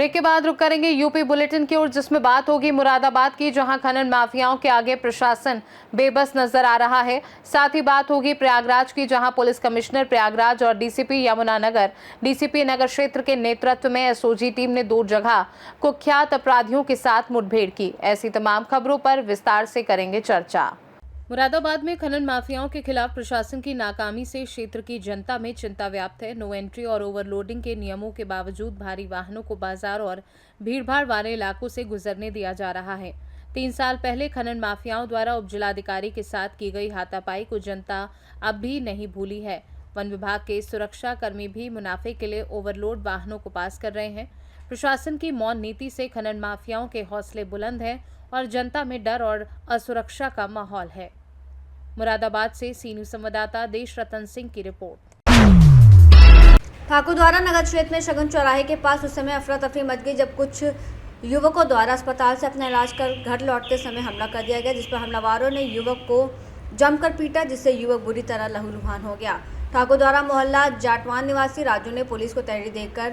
Break के बाद रुक करेंगे यूपी बुलेटिन की ओर, जिसमें बात होगी मुरादाबाद की, जहां खनन माफियाओं के आगे प्रशासन बेबस नजर आ रहा है। साथ ही बात होगी प्रयागराज की, जहां पुलिस कमिश्नर प्रयागराज और डीसीपी यमुनानगर डीसीपी नगर क्षेत्र के नेतृत्व में एसओजी टीम ने 2 जगह कुख्यात अपराधियों के साथ मुठभेड़ की। ऐसी तमाम खबरों पर विस्तार से करेंगे चर्चा। मुरादाबाद में खनन माफियाओं के खिलाफ प्रशासन की नाकामी से क्षेत्र की जनता में चिंता व्याप्त है। नो एंट्री और ओवरलोडिंग के नियमों के बावजूद भारी वाहनों को बाजार और भीड़भाड़ वाले इलाकों से गुजरने दिया जा रहा है। 3 साल पहले खनन माफियाओं द्वारा उपजिलाधिकारी के साथ की गई हाथापाई को जनता अब भी नहीं भूली है। वन विभाग के सुरक्षा कर्मी भी मुनाफे के लिए ओवरलोड वाहनों को पास कर रहे हैं। प्रशासन की मौन नीति से खनन माफियाओं के हौसले बुलंद हैं और जनता में डर और असुरक्षा का माहौल है। मुरादाबाद से सी न्यूज संवाददाता देश रतन सिंह की रिपोर्ट। ठाकुर द्वारा नगर क्षेत्र में शगुन चौराहे के पास उस समय अफरा तफरी मच गई जब कुछ युवकों द्वारा अस्पताल से अपना इलाज कर घर लौटते समय हमला कर दिया गया, जिस पर हमलावरों ने युवक को जमकर पीटा, जिससे युवक बुरी तरह लहूलुहान हो गया। ठाकुर द्वारा मोहल्ला जाटवान निवासी राजू ने पुलिस को तहरीर देकर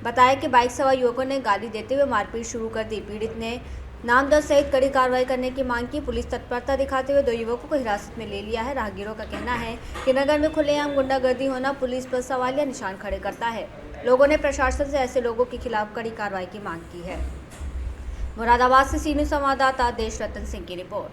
बताया कि बाइक सवार युवकों ने गाली देते हुए मारपीट शुरू कर दी। पीड़ित ने नामजद सहित कड़ी कार्रवाई करने की मांग की। पुलिस तत्परता दिखाते हुए 2 युवकों को हिरासत में ले लिया है। राहगीरों का कहना है कि नगर में खुलेआम गुंडागर्दी होना पुलिस पर सवालिया निशान खड़े करता है। लोगों ने प्रशासन से ऐसे लोगों के खिलाफ कड़ी कार्रवाई की मांग की है। मुरादाबाद से सी न्यूज संवाददाता देश रतन सिंह की रिपोर्ट।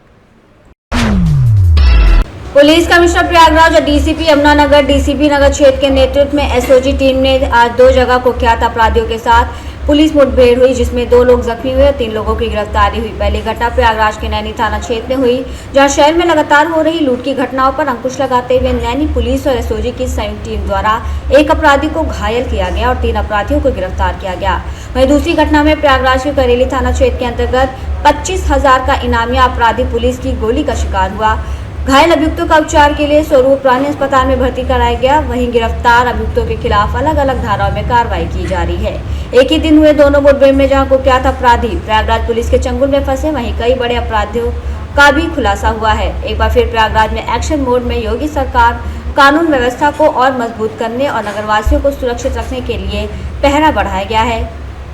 पुलिस कमिश्नर प्रयागराज और डीसीपी यमुनानगर डीसीपी नगर क्षेत्र के नेतृत्व में एसओजी टीम ने आज 2 जगह कुख्यात अपराधियों के साथ पुलिस मुठभेड़ हुई, जिसमें 2 लोग जख्मी हुए और 3 लोगों की गिरफ्तारी हुई। पहली घटना प्रयागराज के नैनी थाना क्षेत्र में हुई, जहां शहर में लगातार हो रही लूट की घटनाओं पर अंकुश लगाते हुए नैनी पुलिस और एसओजी की संयुक्त टीम द्वारा एक अपराधी को घायल किया गया और 3 अपराधियों को गिरफ्तार किया गया। वहीं दूसरी घटना में प्रयागराज के करेली थाना क्षेत्र के अंतर्गत 25,000 का इनामिया अपराधी पुलिस की गोली का शिकार हुआ। घायल अभियुक्तों का उपचार के लिए स्वरूप प्राणी अस्पताल में भर्ती कराया गया। वहीं गिरफ्तार अभियुक्तों के खिलाफ अलग अलग धाराओं में कार्रवाई की जा रही है। एक ही दिन हुए दोनों मुठभेड़ में जहां कुख्यात अपराधी प्रयागराज पुलिस के चंगुल में फंसे, वहीं कई बड़े अपराधियों का भी खुलासा हुआ है। एक बार फिर प्रयागराज में एक्शन मोड में योगी सरकार कानून व्यवस्था को और मजबूत करने और नगरवासियों को सुरक्षित रखने के लिए पहरा बढ़ाया गया है।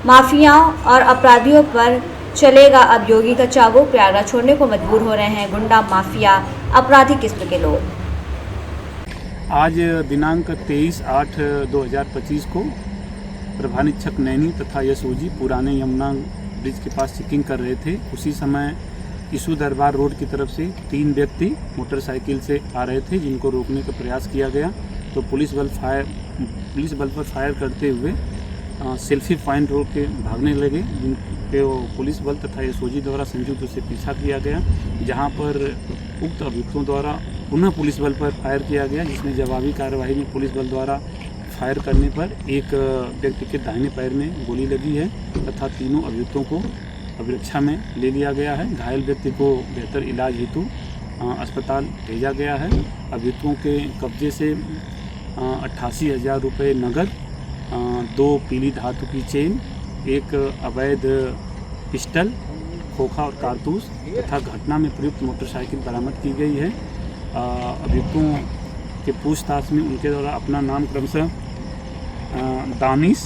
माफियाओं और अपराधियों पर चलेगा अब योगी का चाबुक। प्रयागराज छोड़ने को मजबूर हो रहे हैं गुंडा माफिया अपराधी किस्म के लोग। आज दिनांक 23/8/2025 को प्रभानिरीक्षक नैनी तथा एसओजी पुराने यमुना ब्रिज के पास चेकिंग कर रहे थे। उसी समय ईसू दरबार रोड की तरफ से 3 व्यक्ति मोटरसाइकिल से आ रहे थे, जिनको रोकने का प्रयास किया गया तो पुलिस बल पर फायर करते हुए सेल्फी पॉइंट रोड के भागने लगे, जिनके पुलिस बल तथा एसओजी द्वारा संयुक्त रूप से पीछा किया गया, जहां पर उक्त अभियुक्तों द्वारा पुनः पुलिस बल पर फायर किया गया, जिसमें जवाबी कार्रवाई में पुलिस बल द्वारा फायर करने पर एक व्यक्ति के दाहिने पैर में गोली लगी है तथा तीनों अभियुक्तों को अभिरक्षा में ले लिया गया है। घायल व्यक्ति को बेहतर इलाज हेतु अस्पताल भेजा गया है। अभियुक्तों के कब्जे से 88,000 रुपये नगद, 2 पीली धातु की चेन, एक अवैध पिस्टल, खोखा और कारतूस तथा घटना में प्रयुक्त मोटरसाइकिल बरामद की गई है। अभियुक्तों के पूछताछ में उनके द्वारा अपना नाम क्रमशः दानिश,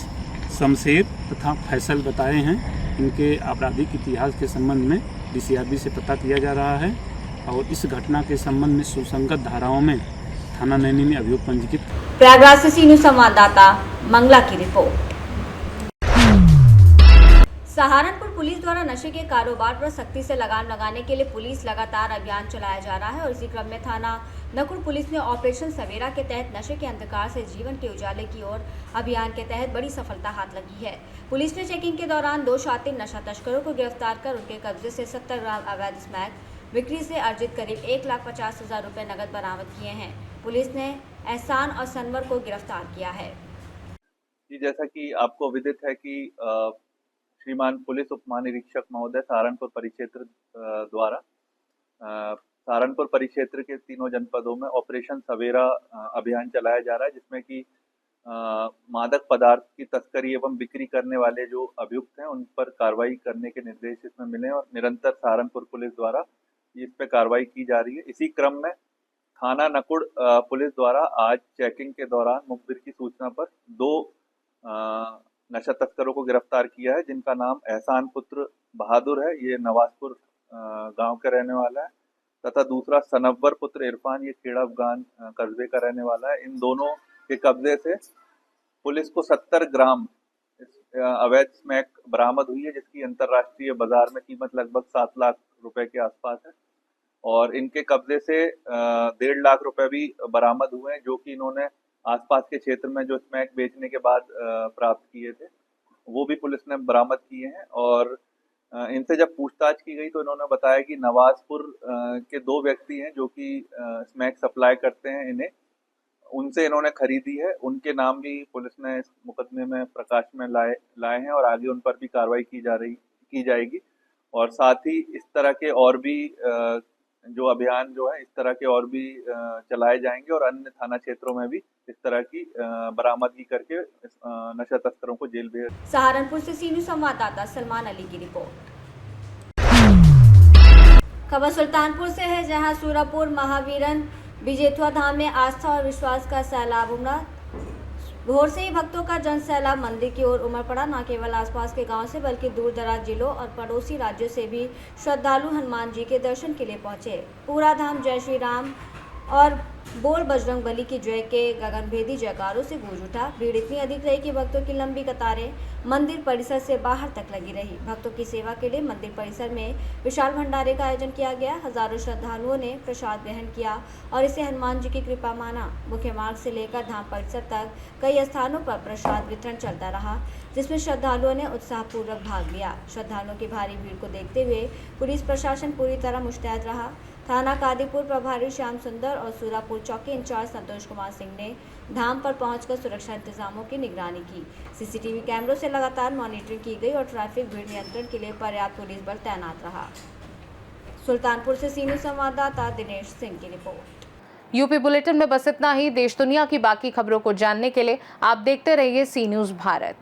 शमशेर तथा फैसल बताए हैं। इनके आपराधिक इतिहास के संबंध में डीसीआरबी से पता किया जा रहा है और इस घटना के संबंध में सुसंगत धाराओं में थाना नैनी में अभियोग पंजीकृत। प्रयागराज से सी न्यूज संवाददाता मंगला की रिपोर्ट। सहारनपुर पुलिस द्वारा नशे के कारोबार पर सख्ती से लगाम लगाने के लिए पुलिस लगातार अभियान चलाया जा रहा है और इसी क्रम में थाना नकुड़ पुलिस ने ऑपरेशन सवेरा के तहत नशे के अंधकार से जीवन के उजाले की ओर अभियान के तहत बड़ी सफलता हाथ लगी है। पुलिस ने चेकिंग के दौरान 2 शातिर नशा तस्करों को गिरफ्तार कर उनके कब्जे से 70 ग्राम अवैध स्मैक बिक्री से अर्जित करीब 1,50,000 रुपये नकद बरामद किए हैं। पुलिस ने एहसान और सनवर को गिरफ्तार किया है। जैसा कि आपको विदित है कि श्रीमान पुलिस उप महानिरीक्षक महोदय सहारनपुर परिक्षेत्र द्वारा सहारनपुर परिक्षेत्र के तीनों जनपदों में ऑपरेशन सवेरा अभियान चलाया जा रहा है, जिसमें कि मादक पदार्थ की तस्करी एवं बिक्री करने वाले जो अभियुक्त हैं उन पर कार्रवाई करने के निर्देश इसमें मिले और निरंतर सहारनपुर पुलिस द्वारा इस पे कार्रवाई की जा रही है। इसी क्रम में थाना नकुड़ पुलिस द्वारा आज चेकिंग के दौरान मुखबिर की सूचना पर 2 नशा तस्करों को गिरफ्तार किया है, जिनका नाम एहसान पुत्र बहादुर है, ये नवाजपुर गांव का रहने वाला है, तथा दूसरा सनव्वर पुत्र इरफान, ये खेड़ा अफगान कस्बे का रहने वाला है। इन दोनों के कब्जे से पुलिस को 70 ग्राम अवैध स्मैक बरामद हुई है, जिसकी अंतर्राष्ट्रीय बाजार में कीमत लगभग 7 लाख रुपए के आसपास है। और इनके कब्जे से 1.5 लाख रुपए भी बरामद हुए हैं, जो कि इन्होंने आसपास के क्षेत्र में जो स्मैक बेचने के बाद प्राप्त किए थे, वो भी पुलिस ने बरामद किए हैं। और इनसे जब पूछताछ की गई तो इन्होंने बताया कि नवाजपुर के 2 व्यक्ति हैं जो कि स्मैक सप्लाई करते हैं इन्हें, उनसे इन्होंने खरीदी है। उनके नाम भी पुलिस ने इस मुकदमे में प्रकाश में लाए हैं और आगे उन पर भी कार्रवाई की जाएगी। और साथ ही इस तरह के और भी जो अभियान जो है इस तरह के और भी चलाए जाएंगे और अन्य थाना क्षेत्रों में भी इस तरह की बरामदगी करके नशा तस्करों को जेल भेज। सहारनपुर से सी न्यूज़ संवाददाता सलमान अली की रिपोर्ट। खबर सुल्तानपुर से है, जहां सूरापुर महावीरन विजेतवा धाम में आस्था और विश्वास का सैलाब उमड़ा। भोर से ही भक्तों का जन सैलाब मंदिर की ओर उमड़ पड़ा। न केवल आसपास के गांव से बल्कि दूर दराज जिलों और पड़ोसी राज्यों से भी श्रद्धालु हनुमान जी के दर्शन के लिए पहुंचे। पूरा धाम जय श्री राम और बोल बजरंग बली की जय के गगनभेदी जयकारों से गूंज उठा। भीड़ इतनी अधिक रही कि भक्तों की लंबी कतारें मंदिर परिसर से बाहर तक लगी रही। भक्तों की सेवा के लिए मंदिर परिसर में विशाल भंडारे का आयोजन किया गया। हजारों श्रद्धालुओं ने प्रसाद ग्रहण किया और इसे हनुमान जी की कृपा माना। मुख्य मार्ग से लेकर धाम परिसर तक कई स्थानों पर प्रसाद वितरण चलता रहा, जिसमें श्रद्धालुओं ने उत्साहपूर्वक भाग लिया। श्रद्धालुओं की भारी भीड़ को देखते हुए पुलिस प्रशासन पूरी तरह मुस्तैद रहा। थाना कादीपुर प्रभारी श्याम सुंदर और सूरापुर चौकी इंचार्ज संतोष कुमार सिंह ने धाम पर पहुंचकर सुरक्षा इंतजामों की निगरानी की। सीसीटीवी कैमरों से लगातार मॉनिटरिंग की गई और ट्रैफिक भीड़ नियंत्रण के लिए पर्याप्त पुलिस बल तैनात रहा। सुल्तानपुर से सी न्यूज़ संवाददाता दिनेश सिंह की रिपोर्ट। यूपी बुलेटिन में बस इतना ही। देश दुनिया की बाकी खबरों को जानने के लिए आप देखते रहिए सी न्यूज़ भारत।